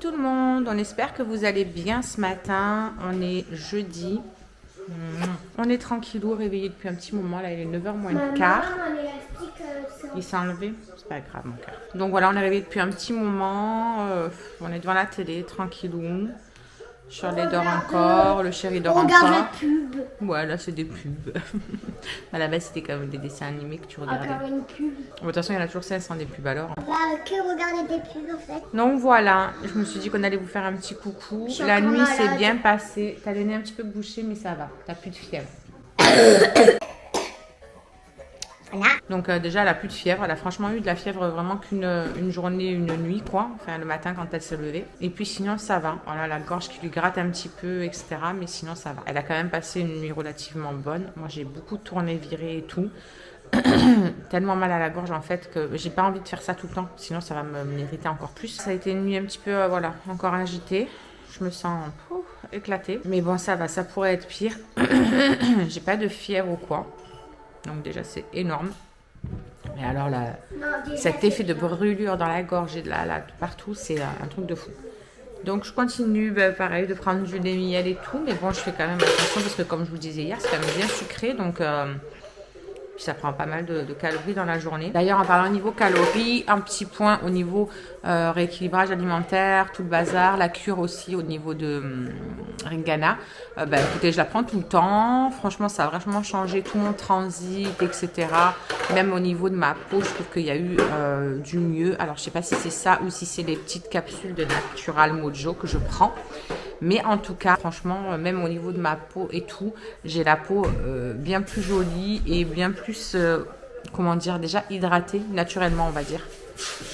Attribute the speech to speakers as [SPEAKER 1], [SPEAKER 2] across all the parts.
[SPEAKER 1] tout le monde, on espère que vous allez bien ce matin. On est jeudi. On est tranquillou, réveillé depuis un petit moment. Là, il est 9h moins le quart. Il s'est enlevé, c'est pas grave mon cœur. Donc voilà, on est réveillé depuis un petit moment. On est devant la télé, tranquillou. Shirley dort encore, le chéri dort encore.
[SPEAKER 2] On regarde les pubs.
[SPEAKER 1] Ouais, là c'est des pubs. À la base, c'était comme des dessins animés que tu regardais.
[SPEAKER 2] Encore une pub.
[SPEAKER 1] De toute façon, il y en a toujours 500 des pubs alors.
[SPEAKER 2] Bah, que regarder des pubs en fait.
[SPEAKER 1] Donc voilà, je me suis dit qu'on allait vous faire un petit coucou. La nuit s'est bien passée. T'as le nez un petit peu bouché, mais ça va. T'as plus de fièvre.
[SPEAKER 2] Voilà.
[SPEAKER 1] Donc déjà, elle a plus de fièvre. Elle a franchement eu de la fièvre vraiment qu'une journée, une nuit, quoi. Enfin, le matin quand elle s'est levée. Et puis sinon, ça va. Voilà, la gorge qui lui gratte un petit peu, etc. Mais sinon, ça va. Elle a quand même passé une nuit relativement bonne. Moi, j'ai beaucoup tourné, viré et tout. Tellement mal à la gorge en fait que j'ai pas envie de faire ça tout le temps. Sinon, ça va m'irriter encore plus. Ça a été une nuit un petit peu, voilà, encore agitée. Je me sens éclatée. Mais bon, ça va. Ça pourrait être pire. J'ai pas de fièvre ou quoi. Donc déjà c'est énorme. Mais alors là, cet effet de brûlure dans la gorge et de là partout, c'est un truc de fou. Donc je continue pareil de prendre du lait miel et tout, mais bon je fais quand même attention parce que comme je vous disais hier, c'est quand même bien sucré, donc puis ça prend pas mal de calories dans la journée. D'ailleurs en parlant au niveau calories, un petit point au niveau rééquilibrage alimentaire, tout le bazar, la cure aussi au niveau de Ringana. Écoutez, je la prends tout le temps. Franchement, ça a vraiment changé tout mon transit, etc. Même au niveau de ma peau, je trouve qu'il y a eu du mieux. Alors, je sais pas si c'est ça ou si c'est les petites capsules de Natural Mojo que je prends. Mais en tout cas, franchement, même au niveau de ma peau et tout, j'ai la peau bien plus jolie et bien plus, comment dire, déjà hydratée naturellement, on va dire,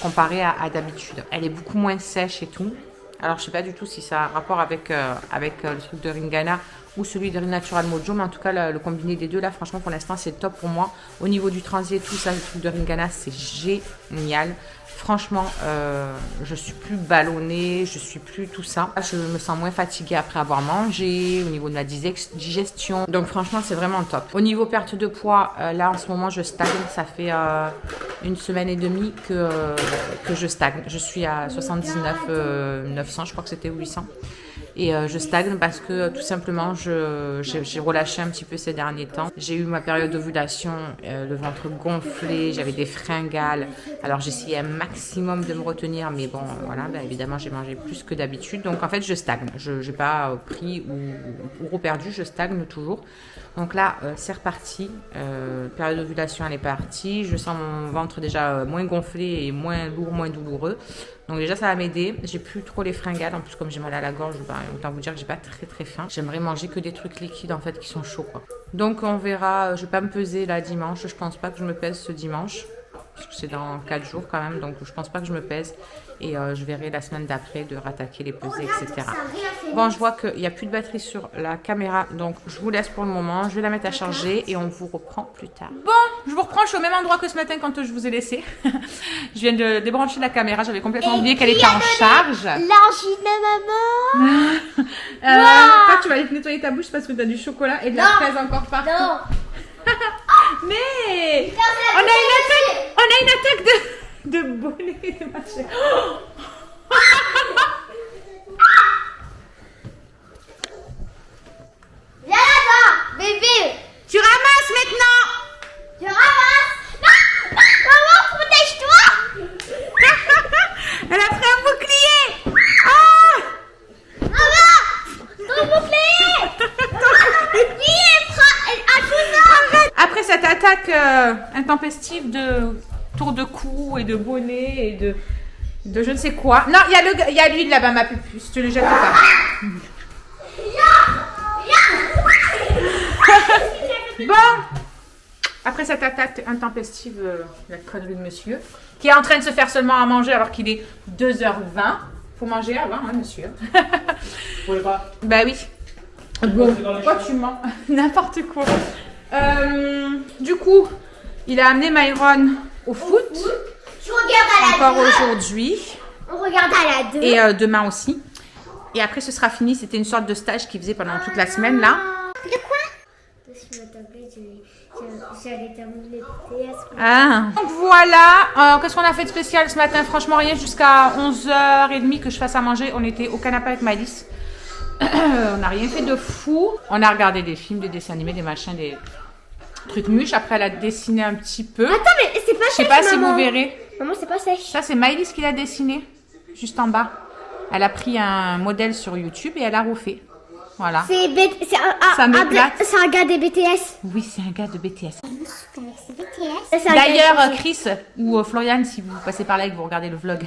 [SPEAKER 1] comparée à d'habitude. Elle est beaucoup moins sèche et tout. Alors, je sais pas du tout si ça a un rapport avec le truc de Ringana ou celui de Natural Mojo, mais en tout cas, le combiné des deux, là, franchement, pour l'instant, c'est top pour moi. Au niveau du transit et tout ça, le truc de Ringana, c'est génial. Franchement, je suis plus ballonnée, je suis plus tout ça. Je me sens moins fatiguée après avoir mangé, au niveau de ma digestion. Donc franchement, c'est vraiment top. Au niveau perte de poids, là en ce moment, je stagne. Ça fait une semaine et demie que je stagne. Je suis à 79 900, je crois que c'était 800. Et je stagne parce que tout simplement, j'ai relâché un petit peu ces derniers temps. J'ai eu ma période d'ovulation, le ventre gonflé, j'avais des fringales. Alors j'essayais un maximum de me retenir, mais bon, voilà, évidemment, j'ai mangé plus que d'habitude. Donc en fait, je stagne. Je n'ai pas pris ou reperdu, je stagne toujours. Donc là, c'est reparti. Période d'ovulation, elle est partie. Je sens mon ventre déjà moins gonflé et moins lourd, moins douloureux. Donc déjà, ça va m'aider. J'ai plus trop les fringales. En plus, comme j'ai mal à la gorge, autant vous dire que j'ai pas très faim. J'aimerais manger que des trucs liquides, en fait, qui sont chauds, quoi. Donc on verra. Je vais pas me peser là dimanche. Je pense pas que je me pèse ce dimanche. Parce que c'est dans 4 jours quand même. Donc je pense pas que je me pèse. Et je verrai la semaine d'après de rattaquer les pesées, etc. Bon, je vois qu'il n'y a plus de batterie sur la caméra. Donc je vous laisse pour le moment. Je vais la mettre à charger et on vous reprend plus tard. Bon, je vous reprends. Je suis au même endroit que ce matin quand je vous ai laissé. Je viens de débrancher la caméra. J'avais complètement oublié qu'elle était en charge.
[SPEAKER 2] L'argile de maman.
[SPEAKER 1] Toi, tu vas aller nettoyer ta bouche parce que tu as du chocolat et de la fraise encore partout.
[SPEAKER 2] Non.
[SPEAKER 1] Mais on a une attaque de bonnet de machin.
[SPEAKER 2] Viens là-bas, bébé.
[SPEAKER 1] Tu ramasses maintenant.
[SPEAKER 2] Tu ramasses. Non, maman, protège-toi.
[SPEAKER 1] Elle a pris un bouclier. Ah,
[SPEAKER 2] Maman, ton bouclier. Qui est à tout ça?
[SPEAKER 1] après cette attaque intempestive de tour de cou et de bonnet et de je ne sais quoi. Non, il y a lui là-bas, ma pupuce. Tu le jettes pas. Bon, après cette attaque intempestive, la connerie de monsieur, qui est en train de se faire seulement à manger alors qu'il est 2h20. Faut manger avant, hein, monsieur.
[SPEAKER 3] Vous pouvez pas.
[SPEAKER 1] Bah oui. Bon, pourquoi tu mens? N'importe quoi. Du coup, il a amené Myron au foot.
[SPEAKER 2] Tu regardes à la
[SPEAKER 1] Encore aujourd'hui.
[SPEAKER 2] On regarde à la 2.
[SPEAKER 1] Et demain aussi. Et après, ce sera fini. C'était une sorte de stage qu'il faisait pendant toute la semaine, là.
[SPEAKER 2] De quoi? Sur ma tablette, j'allais terminer le TS.
[SPEAKER 1] Ah. Donc voilà, qu'est-ce qu'on a fait de spécial ce matin? Franchement, rien, jusqu'à 11h30 que je fasse à manger. On était au canapé avec Maëlys. On n'a rien fait de fou. On a regardé des films, des dessins animés, des machins, des trucs mûches. Après, elle a dessiné un petit peu.
[SPEAKER 2] Attends, mais c'est pas
[SPEAKER 1] Je sais
[SPEAKER 2] sèche,
[SPEAKER 1] pas si
[SPEAKER 2] maman.
[SPEAKER 1] vous verrez.
[SPEAKER 2] Maman, c'est pas sèche.
[SPEAKER 1] Ça, c'est Maëlys qui l'a dessiné, juste en bas. Elle a pris un modèle sur YouTube et elle a refait. Voilà.
[SPEAKER 2] C'est
[SPEAKER 1] Ça m'éclate.
[SPEAKER 2] un gars des BTS.
[SPEAKER 1] Oui, c'est un gars de BTS.
[SPEAKER 2] C'est BTS.
[SPEAKER 1] D'ailleurs, Chris ou Florian, si vous passez par là et que vous regardez le vlog,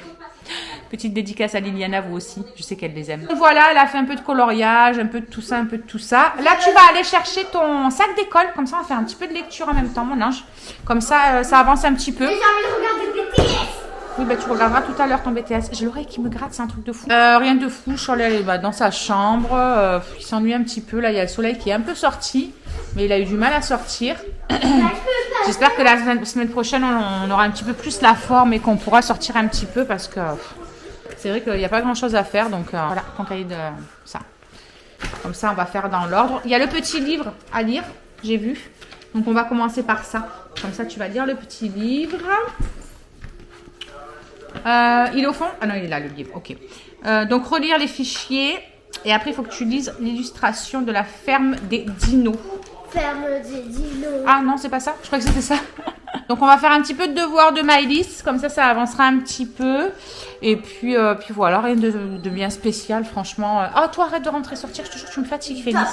[SPEAKER 1] petite dédicace à Liliana, vous aussi. Je sais qu'elle les aime. Donc voilà, elle a fait un peu de coloriage, un peu de tout ça, un peu de tout ça. Là, tu vas aller chercher ton sac d'école. Comme ça, on va faire un petit peu de lecture en même temps, mon ange. Comme ça, ça avance un petit peu.
[SPEAKER 2] J'ai envie de regarder le BTS.
[SPEAKER 1] Oui, bah tu regarderas tout à l'heure ton BTS. J'ai l'oreille qui me gratte, c'est un truc de fou. Rien de fou, Charlie est dans sa chambre. Il s'ennuie un petit peu. Là, il y a le soleil qui est un peu sorti. Mais il a eu du mal à sortir. J'espère que la semaine prochaine, on aura un petit peu plus la forme et qu'on pourra sortir un petit peu parce que c'est vrai qu'il n'y a pas grand chose à faire. Donc voilà, ton cahier de ça. Comme ça, on va faire dans l'ordre. Il y a le petit livre à lire, j'ai vu. Donc on va commencer par ça. Comme ça, tu vas lire le petit livre. Il est au fond? Ah non, il est là, le livre. Ok. Donc, relire les fichiers. Et après, il faut que tu lises l'illustration de la ferme des dinos.
[SPEAKER 2] Ferme des dinos.
[SPEAKER 1] Ah non, c'est pas ça? Je crois que c'était ça. Donc, on va faire un petit peu de devoir de Maëlys. Comme ça avancera un petit peu. Et puis voilà, rien de bien spécial, franchement. Oh, toi, arrête de rentrer, sortir. Je te jure, tu me fatigues, Félix.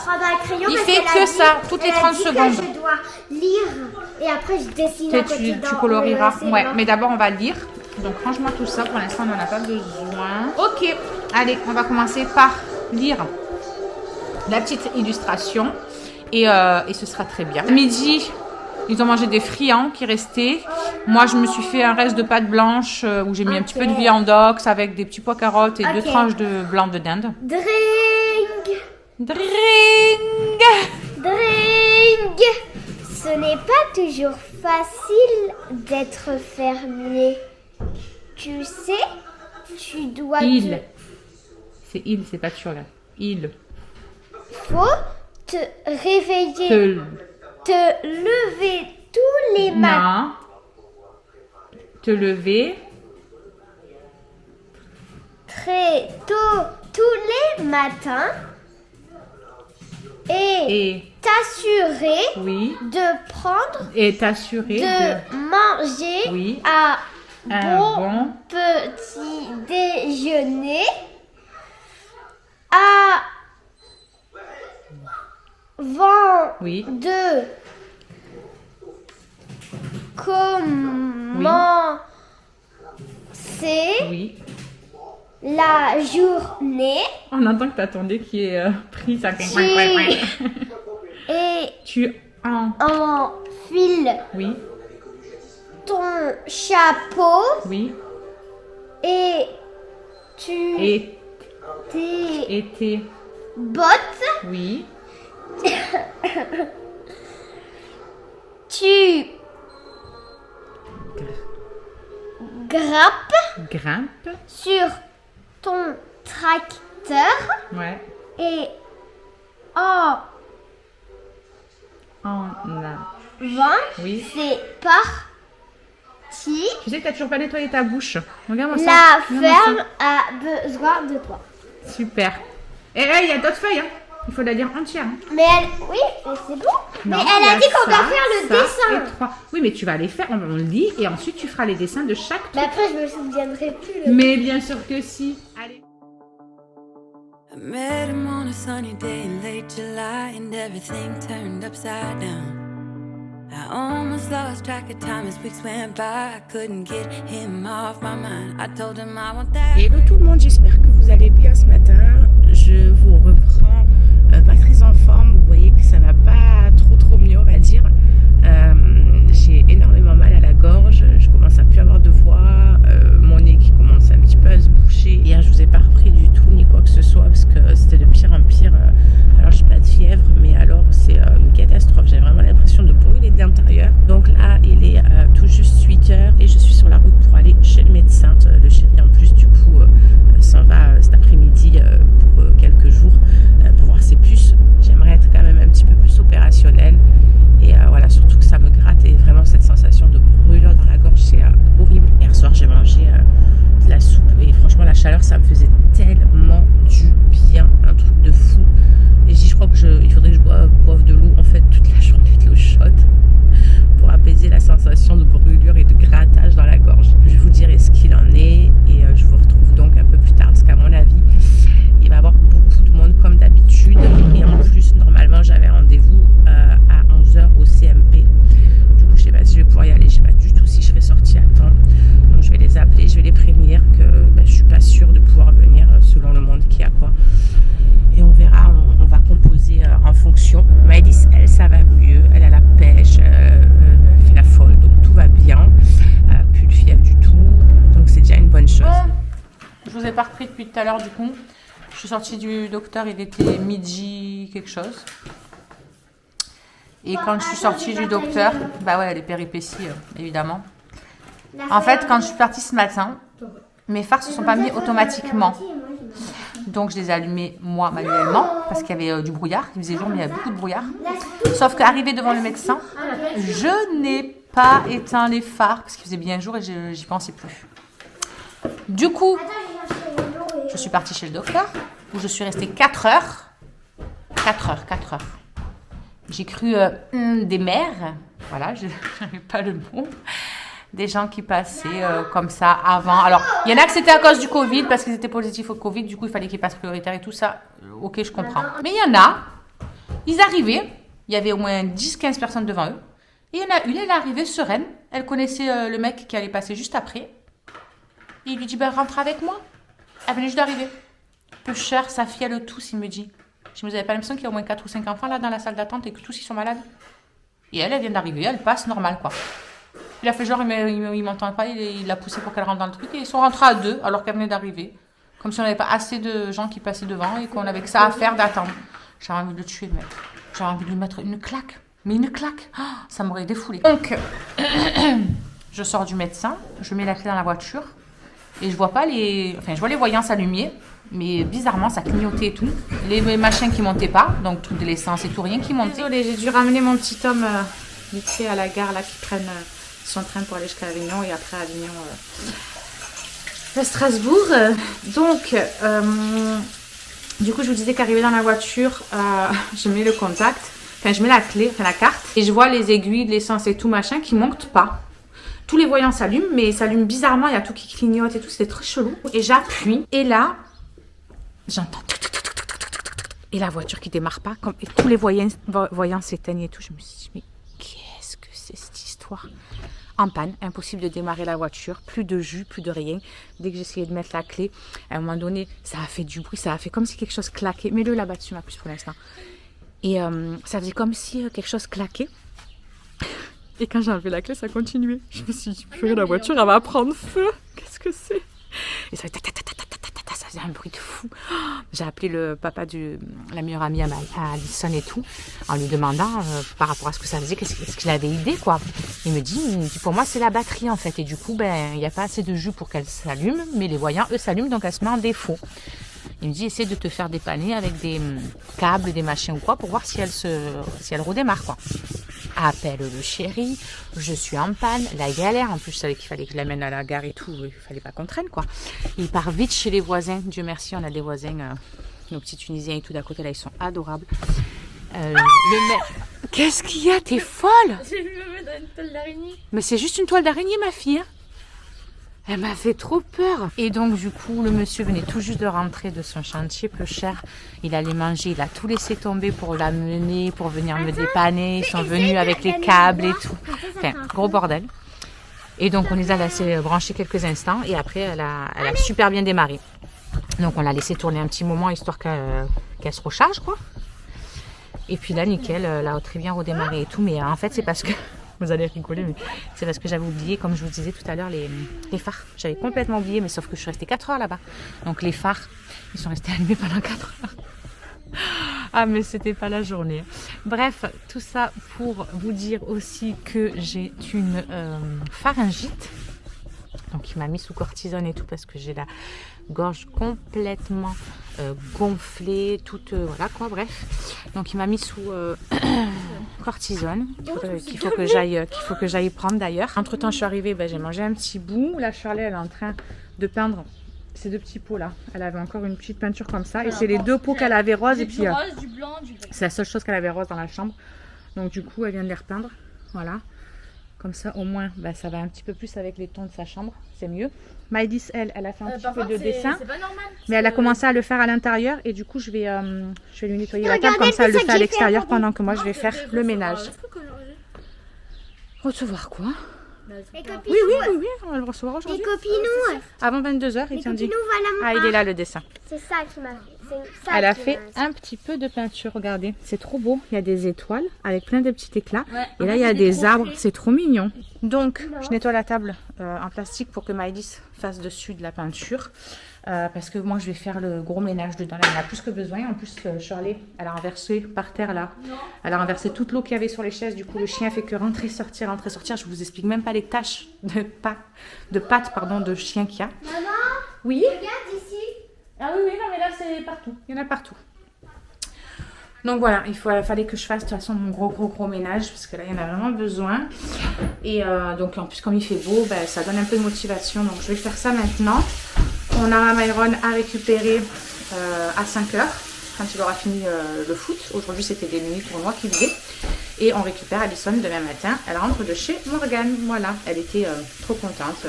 [SPEAKER 1] Il fait que ça, toutes les 30 secondes.
[SPEAKER 2] Je dois lire et après, je dessine à côté
[SPEAKER 1] Tu colorieras. Ouais, mais d'abord, on va lire. Donc, range-moi tout ça. Pour l'instant, on n'en a pas besoin. Ok, allez, on va commencer par lire la petite illustration. Et ce sera très bien. Midi, ils ont mangé des friands qui restaient. Moi, je me suis fait un reste de pâte blanche où j'ai mis un petit peu de viandox avec des petits pois carottes et 2 tranches de blanc de dinde.
[SPEAKER 2] Drink.
[SPEAKER 1] Drink.
[SPEAKER 2] Drink. Ce n'est pas toujours facile d'être fermier. Tu sais, tu dois...
[SPEAKER 1] Il. C'est il, c'est pas sûr là. Il.
[SPEAKER 2] Faut te réveiller, te lever tous les matins.
[SPEAKER 1] Non. Te lever.
[SPEAKER 2] Très tôt tous les matins. Et t'assurer
[SPEAKER 1] oui.
[SPEAKER 2] de prendre...
[SPEAKER 1] Et t'assurer
[SPEAKER 2] de manger
[SPEAKER 1] oui.
[SPEAKER 2] à
[SPEAKER 1] bon
[SPEAKER 2] petit déjeuner avant
[SPEAKER 1] oui.
[SPEAKER 2] de commencer
[SPEAKER 1] oui.
[SPEAKER 2] la journée.
[SPEAKER 1] On entend que t'as ton nez qui est pris ça.
[SPEAKER 2] Et
[SPEAKER 1] tu
[SPEAKER 2] enfiles
[SPEAKER 1] oui.
[SPEAKER 2] ton chapeau
[SPEAKER 1] oui.
[SPEAKER 2] et tu
[SPEAKER 1] tes
[SPEAKER 2] bottes.
[SPEAKER 1] oui.
[SPEAKER 2] Tu grimpes sur ton tracteur
[SPEAKER 1] ouais.
[SPEAKER 2] et en avant,
[SPEAKER 1] oui.
[SPEAKER 2] c'est parti.
[SPEAKER 1] Tu sais que t'as toujours pas nettoyé ta bouche. Regarde-moi ça.
[SPEAKER 2] La
[SPEAKER 1] Regarde-moi
[SPEAKER 2] ferme a besoin de toi.
[SPEAKER 1] ça. Super. Et il y a d'autres feuilles. Hein. Il faut la lire entière. Hein.
[SPEAKER 2] Mais oui, c'est bon.
[SPEAKER 1] Non,
[SPEAKER 2] mais elle a dit qu'on
[SPEAKER 1] ça,
[SPEAKER 2] doit faire le dessin.
[SPEAKER 1] et 3. Oui, mais tu vas les faire. On lit et ensuite tu feras les dessins de chaque.
[SPEAKER 2] Mais après, je me souviendrai plus.
[SPEAKER 1] Mais bien sûr que si. Allez.
[SPEAKER 4] I met him on a sunny day in late July and everything turned upside down. I almost lost track of time as weeks went by. I couldn't get him off my mind. I told him I want that.
[SPEAKER 5] Hello tout le monde, j'espère que vous allez bien ce matin. Je vous reprends pas très en forme. Vous voyez que ça va pas trop mieux, on va dire. J'ai énormément mal à la gorge. Je commence à plus avoir de voix. Mon nez qui commence un petit peu à se boucher. Hier, je vous ai pas repris du tout ni quoi que ce soit parce que c'était de pire en pire. Alors, j'ai pas de fièvre, mais alors c'est une catastrophe. J'ai vraiment l'impression de brûler de l'intérieur. Donc là, il est tout juste 8h et je suis sur la route pour aller chez le médecin. Le chéri, en plus, du coup, s'en va cet après-midi pour quelques ça va mieux. Elle a la pêche, elle fait la folle, donc tout va bien. Plus de fièvre du tout, donc c'est déjà une bonne chose.
[SPEAKER 1] Je vous ai pas repris depuis tout à l'heure du coup. Je suis sortie du docteur, il était midi quelque chose. Et quand je suis sortie du docteur, bah ouais, les péripéties évidemment. En fait, quand je suis partie ce matin, mes phares se sont pas mis automatiquement. Donc je les ai allumés moi manuellement parce qu'il y avait du brouillard. Il faisait jour mais il y avait beaucoup de brouillard. Sauf qu'arrivé devant le médecin, je n'ai pas éteint les phares parce qu'il faisait bien jour et j'y pensais plus. Du coup, je suis partie chez le docteur où je suis restée 4 heures. 4 heures. J'ai cru des mères, voilà, je n'avais pas le mot, des gens qui passaient comme ça avant. Alors, il y en a que c'était à cause du Covid, parce qu'ils étaient positifs au Covid, du coup, il fallait qu'ils passent prioritaire et tout ça. Ok, je comprends. Mais il y en a, ils arrivaient, il y avait au moins 10-15 personnes devant eux, et il y en a une, elle est arrivée sereine, elle connaissait le mec qui allait passer juste après, et il lui dit, ben, rentre avec moi. Elle venait juste d'arriver. Peu cher, sa fille, elle tousse, il me dit. Je me avais pas l'impression qu'il y a au moins 4 ou 5 enfants là dans la salle d'attente et que tous ils sont malades. Et elle vient d'arriver, elle passe normal quoi. Il a fait genre, il m'entend pas, il l'a poussé pour qu'elle rentre dans le truc et ils sont rentrés à 2 alors qu'elle venait d'arriver. Comme si on n'avait pas assez de gens qui passaient devant et qu'on avait que ça à faire d'attendre. J'avais envie de le tuer, mec. J'avais envie de lui mettre une claque. Mais une claque, oh, ça m'aurait défoulé. Donc, je sors du médecin, je mets la clé dans la voiture et je vois pas les... Enfin, je vois les voyants s'allumer. Mais bizarrement, ça clignotait et tout. Les machins qui montaient pas, donc truc de l'essence et tout, rien qui montait. Désolée, j'ai dû ramener mon petit homme vite fait à la gare, là, qui prenne son train pour aller jusqu'à Avignon et après Avignon à Strasbourg. Donc, du coup, je vous disais qu'arrivé dans la voiture, je mets le contact, enfin, je mets la clé, enfin la carte, et je vois les aiguilles de l'essence et tout machin qui montent pas. Tous les voyants s'allument, mais ils s'allument bizarrement, il y a tout qui clignote et tout, c'était très chelou. Et j'appuie, et là, j'entends et la voiture qui démarre pas, et tous les voyants s'éteignent et tout. Je me suis dit, mais qu'est-ce que c'est cette histoire? En panne, impossible de démarrer la voiture, plus de jus, plus de rien. Dès que j'essayais de mettre la clé, à un moment donné, ça a fait du bruit, ça a fait comme si quelque chose claquait. Mets-le là-bas dessus, ma puce, pour l'instant. Et ça faisait comme si quelque chose claquait. Et quand j'ai enlevé la clé, ça continuait. Je me suis dit, purée, la voiture, elle va prendre feu. Qu'est-ce que c'est? Et ça faisait un bruit de fou. J'ai appelé le papa de la meilleure amie à Alison et tout, en lui demandant par rapport à ce que ça faisait, est-ce qu'il avait idée, quoi. Il me dit, pour moi, c'est la batterie, en fait. Et du coup, ben, il n'y a pas assez de jus pour qu'elle s'allume, mais les voyants, eux, s'allument, donc elle se met en défaut. Il me dit, essaie de te faire dépanner avec des câbles, des machins ou quoi, pour voir si elle redémarre, quoi. Appelle le chéri, je suis en panne, la galère. En plus, je savais qu'il fallait que je l'amène à la gare et tout, il fallait pas qu'on traîne, quoi. Il part vite chez les voisins. Dieu merci, on a des voisins, nos petits Tunisiens et tout d'à côté, là, ils sont adorables. Qu'est-ce qu'il y a? T'es folle?
[SPEAKER 2] J'ai vu me mettre dans une toile d'araignée.
[SPEAKER 1] Mais c'est juste une toile d'araignée, ma fille, hein. Elle m'a fait trop peur. Et donc, du coup, le monsieur venait tout juste de rentrer de son chantier, peu cher. Il allait manger, il a tout laissé tomber pour l'amener, pour venir me dépanner. Ils sont venus avec les câbles et tout. Enfin, gros bordel. Et donc, on les a laissés brancher quelques instants. Et après, elle a super bien démarré. Donc, on l'a laissé tourner un petit moment, histoire qu'elle se recharge, quoi. Et puis là, nickel, elle a très bien redémarré et tout. Mais en fait, c'est parce que... Vous allez rigoler, mais c'est parce que j'avais oublié, comme je vous disais tout à l'heure, les phares. J'avais complètement oublié, mais sauf que je suis restée 4 heures là-bas. Donc les phares, ils sont restés allumés pendant 4 heures. Ah, mais c'était pas la journée. Bref, tout ça pour vous dire aussi que j'ai une pharyngite. Donc il m'a mis sous cortisone et tout parce que j'ai la gorge complètement gonflée, toute voilà quoi, bref. Donc il m'a mis sous cortisone qu'il faut que j'aille prendre d'ailleurs. Entre temps je suis arrivée, j'ai mangé un petit bout. Là Charlie elle est en train de peindre ces 2 petits pots là. Elle avait encore une petite peinture comme ça et c'est les 2 pots qu'elle avait roses et puis
[SPEAKER 2] rose, du blanc, du gris.
[SPEAKER 1] c'est la seule chose qu'elle avait rose dans la chambre. Donc du coup elle vient de les repeindre, voilà. Comme ça, au moins, ça va un petit peu plus avec les tons de sa chambre. C'est mieux. Maïdis, elle a fait un petit peu de dessin.
[SPEAKER 2] C'est pas normal.
[SPEAKER 1] Mais elle a commencé à le faire à l'intérieur. Et du coup, je vais lui nettoyer la table. Comme ça, elle le fait à l'extérieur pendant que moi, je vais faire le ménage. Recevoir quoi?
[SPEAKER 2] Les copines.
[SPEAKER 1] Oui, on va le recevoir aujourd'hui.
[SPEAKER 2] Les copinous.
[SPEAKER 1] Avant 22h, il tient dit.
[SPEAKER 2] Voilà,
[SPEAKER 1] Ah, il est là, le dessin.
[SPEAKER 2] c'est ça qui m'a fait. ça
[SPEAKER 1] Elle a
[SPEAKER 2] qui
[SPEAKER 1] fait
[SPEAKER 2] reste.
[SPEAKER 1] un petit peu de peinture, regardez. C'est trop beau. Il y a des étoiles avec plein de petits éclats.
[SPEAKER 2] Ouais,
[SPEAKER 1] Et là, il y a des arbres. C'est trop mignon. Donc, je nettoie la table en plastique pour que Maëlys fasse dessus de la peinture. Parce que moi, je vais faire le gros ménage dedans. Là, il y en a plus que besoin. En plus, Shirley, elle a renversé par terre, là. Elle a renversé toute l'eau qu'il y avait sur les chaises. Du coup, le chien fait que rentrer, sortir, rentrer, sortir. Je vous explique même pas les taches de pattes de chien qu'il y a.
[SPEAKER 2] Maman,
[SPEAKER 1] Oui.
[SPEAKER 2] regarde ici.
[SPEAKER 1] Ah oui, non, mais là, c'est partout. Il y en a partout. Donc voilà, il fallait que je fasse de toute façon mon gros ménage parce que là, il y en a vraiment besoin. Et donc, en plus, comme il fait beau, ben, ça donne un peu de motivation. Donc, je vais faire ça maintenant. On a Myron à récupérer à 5 h quand il aura fini le foot. Aujourd'hui, c'était des mini tournois qu'il faisait. Et on récupère Alison demain matin. Elle rentre de chez Morgane. Voilà, elle était trop contente.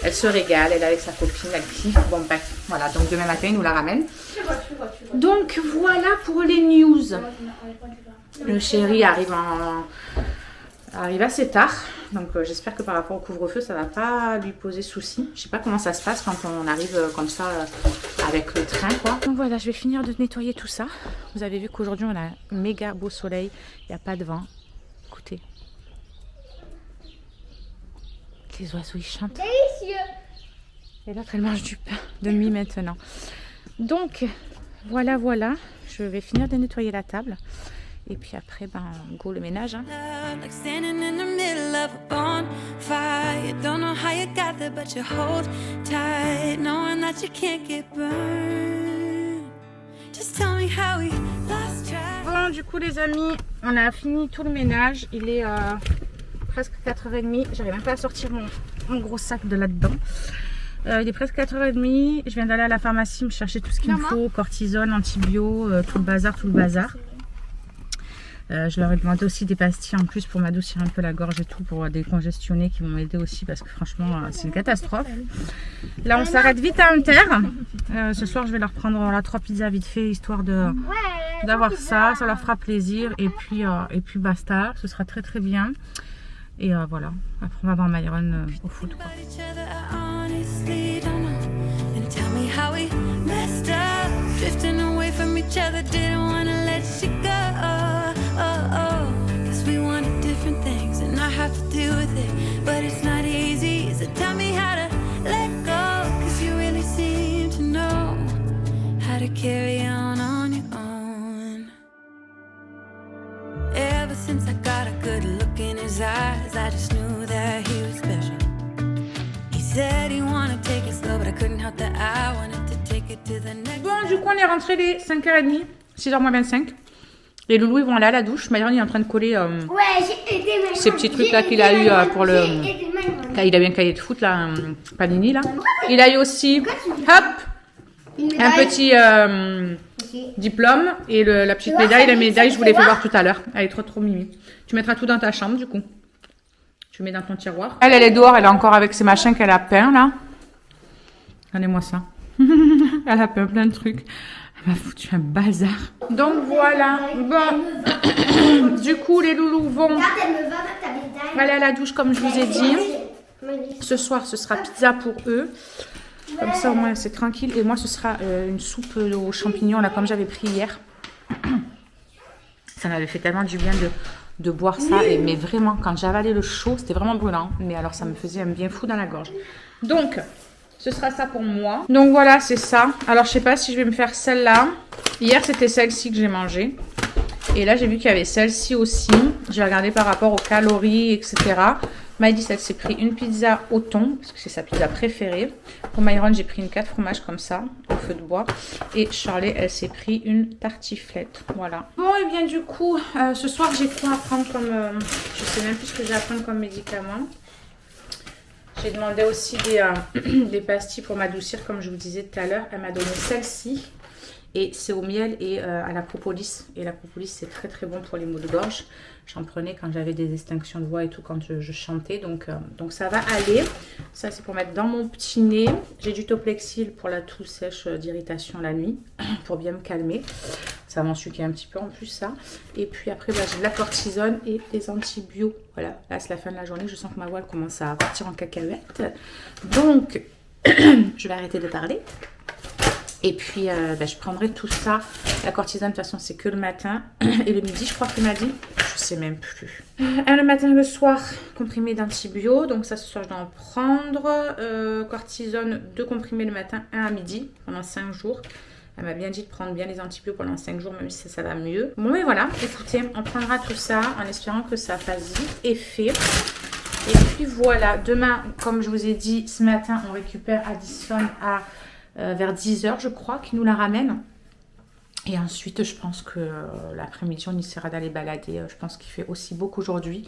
[SPEAKER 1] Elle se régale, elle est avec sa copine, elle kiffe. Bon, bref, voilà. Donc demain matin, il nous la ramène. Donc voilà pour les news. Le chéri arrive assez tard. Donc j'espère que par rapport au couvre-feu, ça va pas lui poser souci. Je sais pas comment ça se passe quand on arrive comme ça avec le train, quoi. Donc voilà, je vais finir de nettoyer tout ça. Vous avez vu qu'aujourd'hui, on a un méga beau soleil. Il n'y a pas de vent. Écoutez. Les oiseaux, ils chantent.
[SPEAKER 2] Délicieux.
[SPEAKER 1] Et l'autre, elle mange du pain de mie maintenant. Donc, voilà. Je vais finir de nettoyer la table. Et puis après, go le ménage. Hein.
[SPEAKER 4] Like standing in the middle of a bonfire. You don't know how you got there, but you hold tight, knowing that you can't get burned. Just tell me how we lost track.
[SPEAKER 1] Bon, du coup, les amis, on a fini tout le ménage. Il est presque 4h30. J'arrive même pas à sortir mon gros sac de là-dedans. Il est presque 4h30. Je viens d'aller à la pharmacie me chercher tout ce qu'il me faut. Cortisone, antibio, tout le bazar. Je leur ai demandé aussi des pastilles en plus pour m'adoucir un peu la gorge et tout, pour décongestionner, qui vont m'aider aussi parce que franchement c'est une catastrophe. Là on s'arrête vite à Hunter. Ce soir je vais leur prendre 3 pizzas vite fait histoire d'avoir ça leur fera plaisir et puis basta, ce sera très bien. Et voilà, après on va voir Myron au foot, quoi.
[SPEAKER 4] Have to deal with it, but it's not easy. So tell me how to let go, cause you really seem to know how to carry on your own. Ever since I got a good look in his eyes, I just knew that he was special. He said he wanted to take it slow, but I couldn't help that I wanted to take it to the next.
[SPEAKER 1] Bon, du coup on est rentré les 5h30, 6h moins 25. Les loulous ils vont aller à la douche. Myron il est en train de coller
[SPEAKER 2] j'ai aidé Myron.
[SPEAKER 1] ces petits trucs là qu'il a eu pour le. Il a bien cahier de foot là, Panini là. Il a eu aussi, hop, un petit diplôme et la petite médaille. La médaille, je vous l'ai fait voir tout à l'heure. Elle est trop mimi. Tu mettras tout dans ta chambre du coup. Tu mets dans ton tiroir. Elle est dehors, elle est encore avec ses machins qu'elle a peint là. Regardez-moi ça. Elle a peint plein de trucs. Elle m'a foutu un bazar. Donc voilà. Bon. Du coup, les loulous vont aller à la douche comme je vous ai dit. Ce soir, ce sera pizza pour eux. Comme ça, au moins, c'est tranquille. Et moi, ce sera une soupe aux champignons, là, comme j'avais pris hier. Ça m'avait fait tellement du bien de boire ça. Mais vraiment, quand j'avalais le chaud, c'était vraiment brûlant. Mais alors, ça me faisait un bien fou dans la gorge. Donc, ce sera ça pour moi. Donc, voilà, c'est ça. Alors, je sais pas si je vais me faire celle-là. Hier, c'était celle-ci que j'ai mangée. Et là, j'ai vu qu'il y avait celle-ci aussi. J'ai regardé par rapport aux calories, etc. Maëlys, elle s'est pris une pizza au thon, parce que c'est sa pizza préférée. Pour Myron, j'ai pris une 4 fromages comme ça, au feu de bois. Et Shirley, elle s'est pris une tartiflette. Voilà. Bon, et bien du coup, ce soir, j'ai quoi à prendre comme... je sais même plus ce que j'ai à prendre comme médicament. J'ai demandé aussi des pastilles pour m'adoucir, comme je vous disais tout à l'heure. Elle m'a donné celle-ci. Et c'est au miel et à la propolis. Et la propolis, c'est très bon pour les maux de gorge. J'en prenais quand j'avais des extinctions de voix et tout, quand je chantais. Donc ça va aller. Ça, c'est pour mettre dans mon petit nez. J'ai du Toplexil pour la toux sèche d'irritation la nuit, pour bien me calmer. Ça va m'ensuquer un petit peu en plus, ça. Et puis après, j'ai de la cortisone et des antibiotiques. Voilà, là, c'est la fin de la journée. Je sens que ma voix commence à partir en cacahuète. Donc, je vais arrêter de parler. Et puis, je prendrai tout ça. La cortisone, de toute façon, c'est que le matin. Et le midi, je crois qu'il m'a dit. Je sais même plus. Un le matin et le soir, comprimé d'antibio. Donc ça, ce soir, je dois en prendre. Cortisone, 2 comprimés le matin, 1 à midi, pendant 5 jours. Elle m'a bien dit de prendre bien les antibiotiques pendant 5 jours, même si ça va mieux. Bon, mais voilà, écoutez, on prendra tout ça en espérant que ça fasse vite effet. Et puis voilà, demain, comme je vous ai dit, ce matin, on récupère Addison à vers 10h, je crois, qui nous la ramène. Et ensuite, je pense que l'après-midi, on essaiera d'aller balader. Je pense qu'il fait aussi beau qu'aujourd'hui.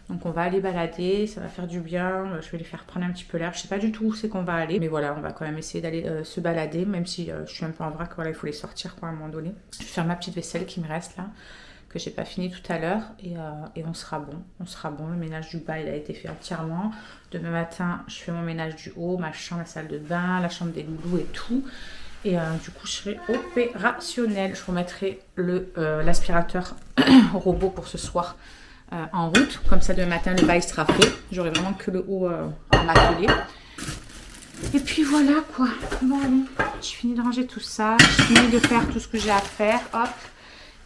[SPEAKER 1] Donc on va aller balader, ça va faire du bien. Je vais les faire prendre un petit peu l'air. Je sais pas du tout où c'est qu'on va aller. Mais voilà, on va quand même essayer d'aller se balader. Même si je suis un peu en vrac, voilà, il faut les sortir quoi, à un moment donné. Je vais faire ma petite vaisselle qui me reste là, que j'ai pas fini tout à l'heure. Et on sera bon. On sera bon. Le ménage du bas, il a été fait entièrement. Demain matin, je fais mon ménage du haut, ma chambre, la salle de bain, la chambre des loulous et tout. Et du coup, je serai opérationnelle. Je vous remettrai l'aspirateur robot pour ce soir en route. Comme ça, demain matin, le bail sera fait. J'aurai vraiment que le haut à m'atteler. Et puis voilà quoi. Bon, allez, j'ai fini de ranger tout ça. J'ai fini de faire tout ce que j'ai à faire. Hop.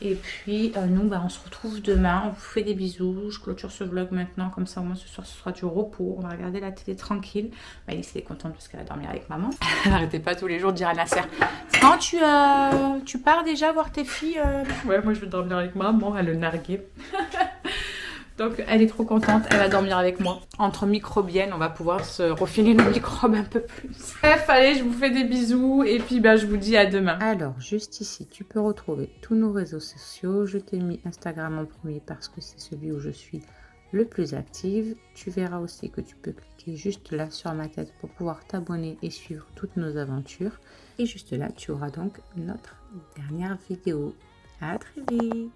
[SPEAKER 1] Et puis, nous, on se retrouve demain. On vous fait des bisous. Je clôture ce vlog maintenant. Comme ça, au moins, ce soir, ce sera du repos. On va regarder la télé tranquille. Alice, elle est contente parce qu'elle va dormir avec maman. Elle n'arrêtait pas tous les jours de dire à Nasser, quand tu pars déjà voir tes filles Ouais, moi, je vais dormir avec maman. Elle le narguait. Donc, elle est trop contente. Elle va dormir avec moi. Entre microbiennes, on va pouvoir se refiler nos microbes un peu plus. Bref, allez, je vous fais des bisous. Et puis, je vous dis à demain.
[SPEAKER 5] Alors, juste ici, tu peux retrouver tous nos réseaux sociaux. Je t'ai mis Instagram en premier parce que c'est celui où je suis le plus active. Tu verras aussi que tu peux cliquer juste là sur ma tête pour pouvoir t'abonner et suivre toutes nos aventures. Et juste là, tu auras donc notre dernière vidéo. À très vite!